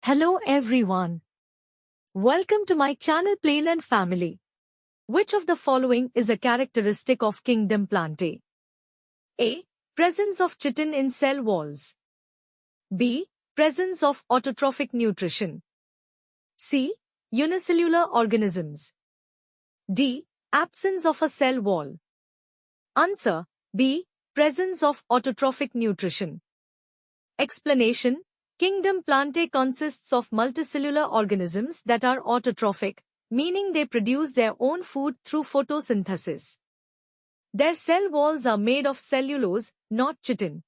Hello everyone. Welcome to my channel Playland Family. Which of the following is a characteristic of kingdom Plantae? A. Presence of chitin in cell walls. B. Presence of autotrophic nutrition. C. Unicellular organisms. D. Absence of a cell wall. Answer: B. Presence of autotrophic nutrition. Explanation: Kingdom Plantae consists of multicellular organisms that are autotrophic, meaning they produce their own food through photosynthesis. Their cell walls are made of cellulose, not chitin.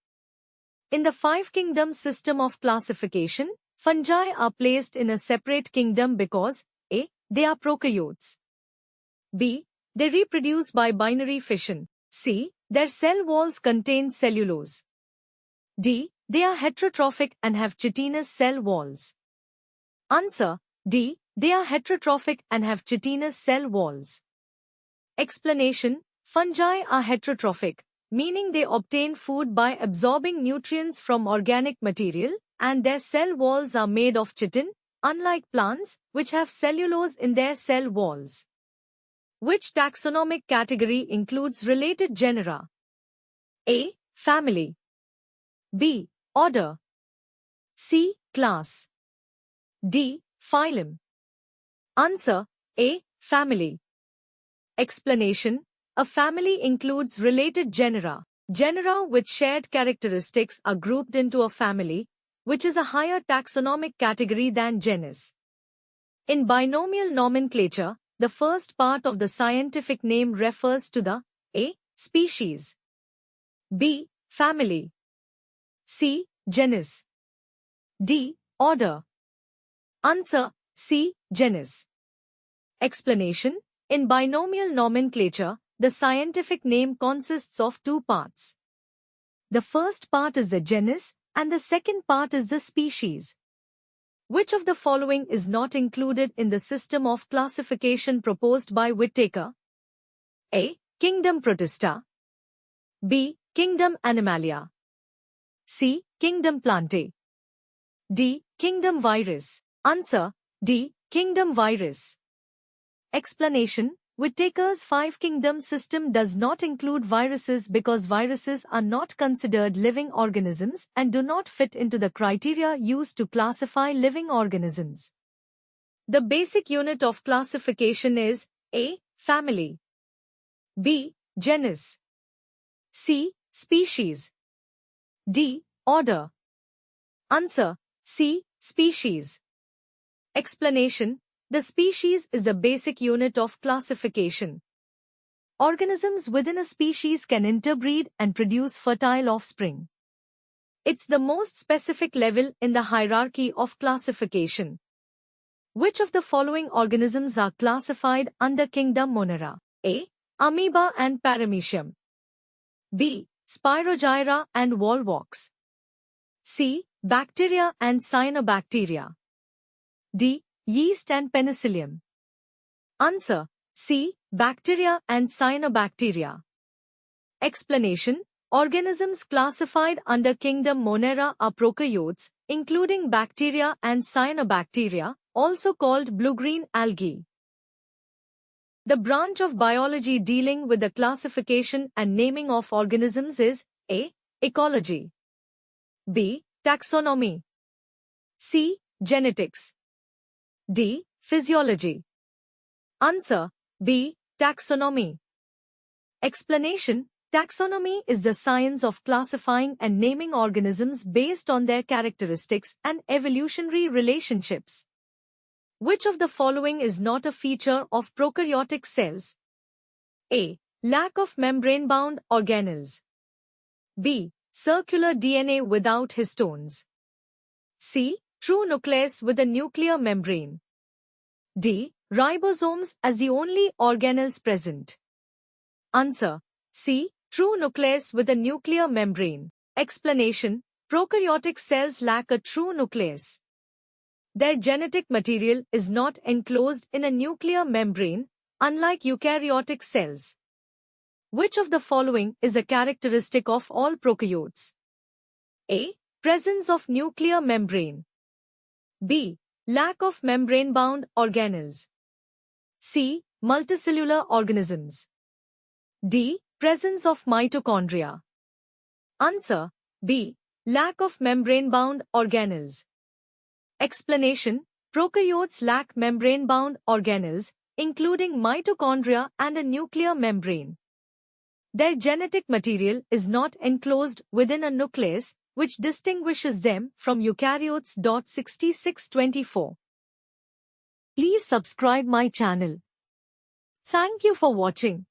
In the five-kingdom system of classification, fungi are placed in a separate kingdom because A. They are prokaryotes. B. They reproduce by binary fission. C. Their cell walls contain cellulose. D. They are heterotrophic and have chitinous cell walls. Answer: D. They are heterotrophic and have chitinous cell walls. Explanation: Fungi are heterotrophic, meaning they obtain food by absorbing nutrients from organic material, and their cell walls are made of chitin, unlike plants, which have cellulose in their cell walls. Which taxonomic category includes related genera? A. Family. B. Order. C. Class. D. Phylum. Answer: A. Family. Explanation: A family includes related genera. Genera with shared characteristics are grouped into a family, which is a higher taxonomic category than genus. In binomial nomenclature, the first part of the scientific name refers to the A. Species. B. Family. C. Genus. D. Order. Answer: C. Genus. Explanation: In binomial nomenclature, the scientific name consists of two parts. The first part is the genus, and the second part is the species. Which of the following is not included in the system of classification proposed by Whittaker? A. Kingdom Protista. B. Kingdom Animalia. C. Kingdom Plantae. D. Kingdom Virus. Answer: D. Kingdom Virus. Explanation: Whittaker's five-kingdom system does not include viruses because viruses are not considered living organisms and do not fit into the criteria used to classify living organisms. The basic unit of classification is A. Family. B. Genus. C. Species. D. Order. Answer: C. Species. Explanation: The species is the basic unit of classification. Organisms within a species can interbreed and produce fertile offspring. It's the most specific level in the hierarchy of classification. Which of the following organisms are classified under Kingdom Monera? A. Amoeba and Paramecium. B. Spirogyra and Volvox. C. Bacteria and Cyanobacteria. D. Yeast and Penicillium. Answer: C. Bacteria and Cyanobacteria. Explanation: Organisms classified under Kingdom Monera are prokaryotes, including bacteria and cyanobacteria, also called blue-green algae. The branch of biology dealing with the classification and naming of organisms is A. Ecology. B. Taxonomy. C. Genetics. D. Physiology. Answer: B. Taxonomy. Explanation: Taxonomy is the science of classifying and naming organisms based on their characteristics and evolutionary relationships. Which of the following is not a feature of prokaryotic cells? A. Lack of membrane-bound organelles. B. Circular DNA without histones. C. True nucleus with a nuclear membrane. D. Ribosomes as the only organelles present. Answer: C. True nucleus with a nuclear membrane. Explanation: Prokaryotic cells lack a true nucleus. Their genetic material is not enclosed in a nuclear membrane, unlike eukaryotic cells. Which of the following is a characteristic of all prokaryotes? A. Presence of nuclear membrane. B. Lack of membrane-bound organelles. C. Multicellular organisms. D. Presence of mitochondria. Answer B. Lack of membrane-bound organelles. Explanation: prokaryotes lack membrane-bound organelles, including mitochondria and a nuclear membrane. Their genetic material is not enclosed within a nucleus, which distinguishes them from eukaryotes. 6624. Please subscribe my channel. Thank you for watching.